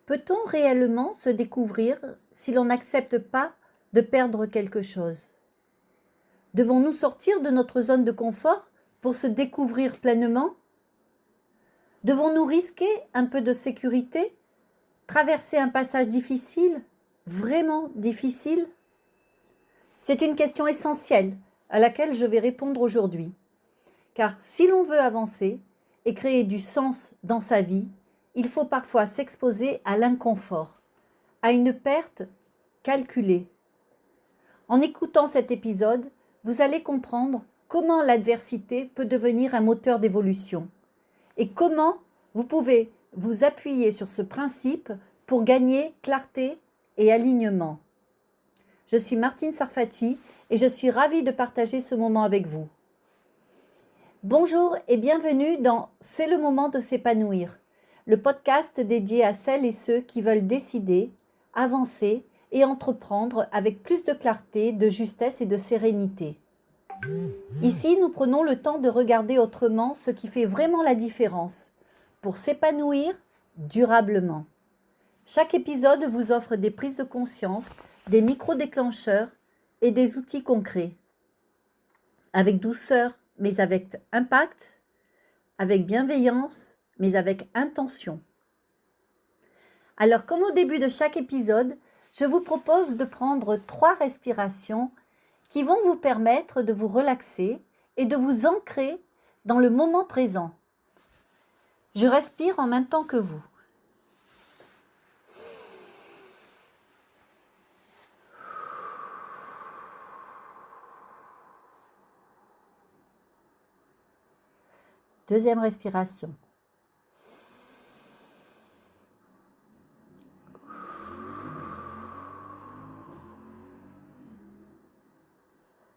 Peut-on réellement se découvrir si l'on n'accepte pas de perdre quelque chose? Devons-nous sortir de notre zone de confort pour se découvrir pleinement? Devons-nous risquer un peu de sécurité? Traverser un passage difficile? Vraiment difficile? C'est une question essentielle à laquelle je vais répondre aujourd'hui. Car si l'on veut avancer et créer du sens dans sa vie, il faut parfois s'exposer à l'inconfort, à une perte calculée. En écoutant cet épisode, vous allez comprendre comment l'adversité peut devenir un moteur d'évolution et comment vous pouvez vous appuyer sur ce principe pour gagner clarté et alignement. Je suis Martine Sarfati et je suis ravie de partager ce moment avec vous. Bonjour et bienvenue dans C'est le moment de s'épanouir, le podcast dédié à celles et ceux qui veulent décider, avancer et entreprendre avec plus de clarté, de justesse et de sérénité. Ici, nous prenons le temps de regarder autrement ce qui fait vraiment la différence pour s'épanouir durablement. Chaque épisode vous offre des prises de conscience, des micro-déclencheurs et des outils concrets. Avec douceur, mais avec impact, avec bienveillance, mais avec intention. Alors, comme au début de chaque épisode, je vous propose de prendre 3 respirations qui vont vous permettre de vous relaxer et de vous ancrer dans le moment présent. Je respire en même temps que vous. Deuxième respiration.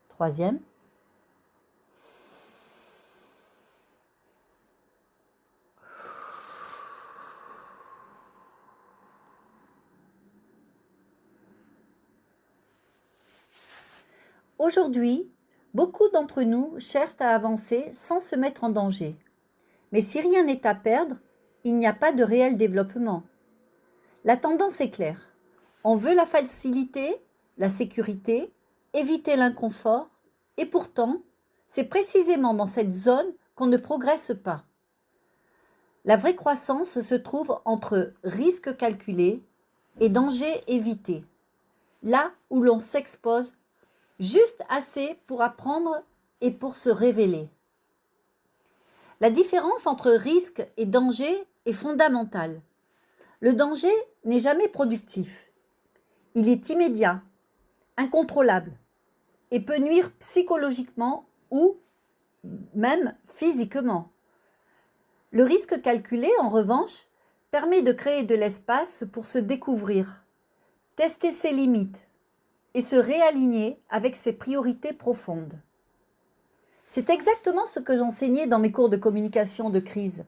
Troisième. Aujourd'hui, beaucoup d'entre nous cherchent à avancer sans se mettre en danger. Mais si rien n'est à perdre, il n'y a pas de réel développement. La tendance est claire. On veut la facilité, la sécurité, éviter l'inconfort, et pourtant, c'est précisément dans cette zone qu'on ne progresse pas. La vraie croissance se trouve entre risque calculé et danger évité, là où l'on s'expose juste assez pour apprendre et pour se révéler. La différence entre risque et danger est fondamentale. Le danger n'est jamais productif. Il est immédiat, incontrôlable et peut nuire psychologiquement ou même physiquement. Le risque calculé, en revanche, permet de créer de l'espace pour se découvrir, tester ses limites et se réaligner avec ses priorités profondes. C'est exactement ce que j'enseignais dans mes cours de communication de crise.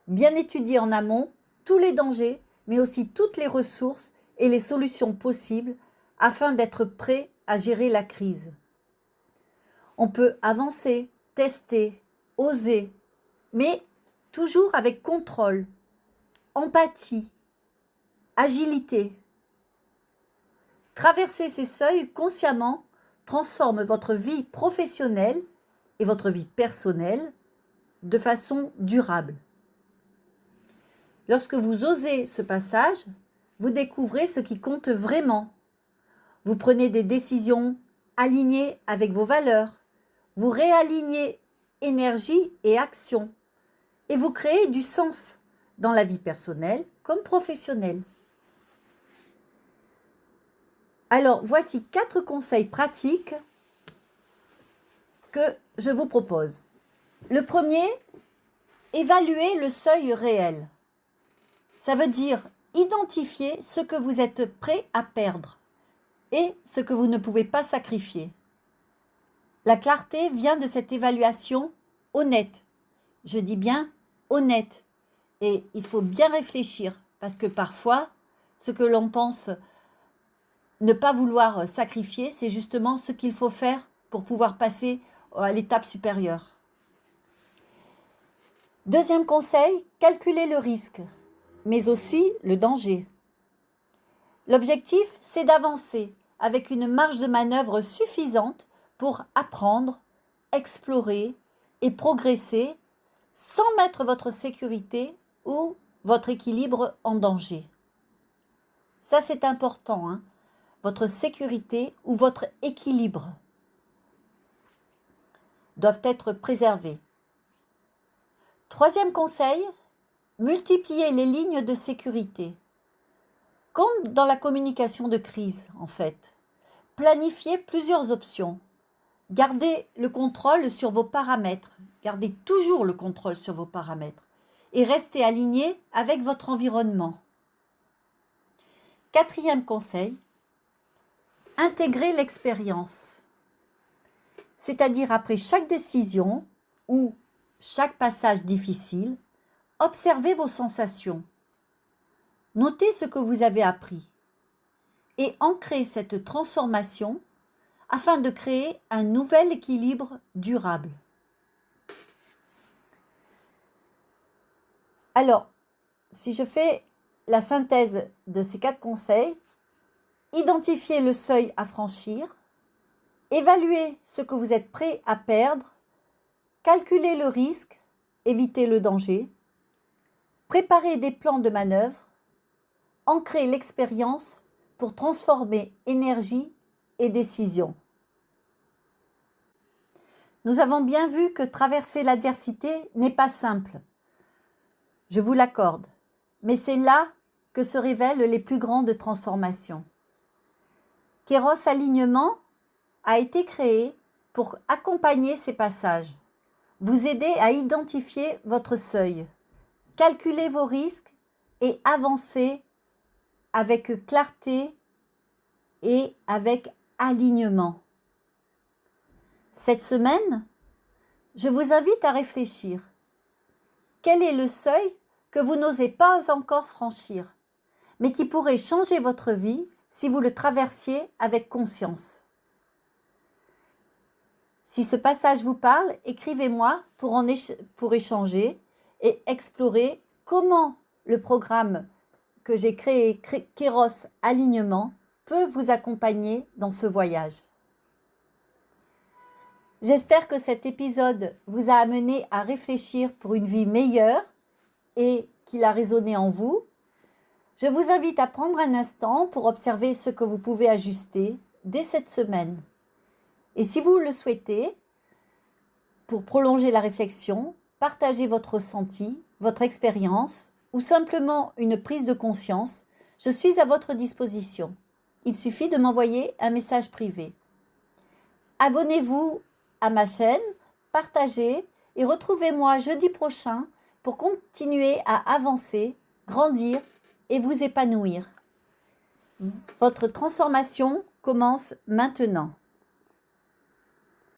Bien étudier en amont tous les dangers, mais aussi toutes les ressources et les solutions possibles afin d'être prêt à gérer la crise. On peut avancer, tester, oser, mais toujours avec contrôle, empathie, agilité. Traverser ces seuils consciemment transforme votre vie professionnelle et votre vie personnelle de façon durable. Lorsque vous osez ce passage, vous découvrez ce qui compte vraiment. Vous prenez des décisions alignées avec vos valeurs, vous réalignez énergie et action, et vous créez du sens dans la vie personnelle comme professionnelle. Alors, voici 4 conseils pratiques que je vous propose. Le premier, évaluer le seuil réel. Ça veut dire identifier ce que vous êtes prêt à perdre et ce que vous ne pouvez pas sacrifier. La clarté vient de cette évaluation honnête. Je dis bien honnête. Et il faut bien réfléchir parce que parfois, ce que l'on pense ne pas vouloir sacrifier, c'est justement ce qu'il faut faire pour pouvoir passer à l'étape supérieure. Deuxième conseil, calculer le risque, mais aussi le danger. L'objectif, c'est d'avancer avec une marge de manœuvre suffisante pour apprendre, explorer et progresser sans mettre votre sécurité ou votre équilibre en danger. Ça, c'est important, hein, votre sécurité ou votre équilibre doivent être préservés. Troisième conseil, multiplier les lignes de sécurité. Comme dans la communication de crise, en fait. Planifiez plusieurs options. Gardez le contrôle sur vos paramètres. Gardez toujours le contrôle sur vos paramètres. Et restez aligné avec votre environnement. Quatrième conseil, intégrer l'expérience. C'est-à-dire après chaque décision ou chaque passage difficile, observez vos sensations. Notez ce que vous avez appris et ancrez cette transformation afin de créer un nouvel équilibre durable. Alors, si je fais la synthèse de ces 4 conseils, identifiez le seuil à franchir, évaluez ce que vous êtes prêt à perdre, calculez le risque, évitez le danger, préparez des plans de manœuvre, ancrer l'expérience pour transformer énergie et décision. Nous avons bien vu que traverser l'adversité n'est pas simple. Je vous l'accorde, mais c'est là que se révèlent les plus grandes transformations. Kairos Alignement a été créé pour accompagner ces passages, vous aider à identifier votre seuil, calculer vos risques et avancer avec clarté et avec alignement. Cette semaine, je vous invite à réfléchir. Quel est le seuil que vous n'osez pas encore franchir, mais qui pourrait changer votre vie si vous le traversiez avec conscience? Si ce passage vous parle, écrivez-moi pour échanger et explorer comment le programme que j'ai créé, Kairos Alignement, peut vous accompagner dans ce voyage. J'espère que cet épisode vous a amené à réfléchir pour une vie meilleure et qu'il a résonné en vous. Je vous invite à prendre un instant pour observer ce que vous pouvez ajuster dès cette semaine. Et si vous le souhaitez, pour prolonger la réflexion, partagez votre ressenti, votre expérience ou simplement une prise de conscience, je suis à votre disposition. Il suffit de m'envoyer un message privé. Abonnez-vous à ma chaîne, partagez et retrouvez-moi jeudi prochain pour continuer à avancer, grandir et vous épanouir. Votre transformation commence maintenant.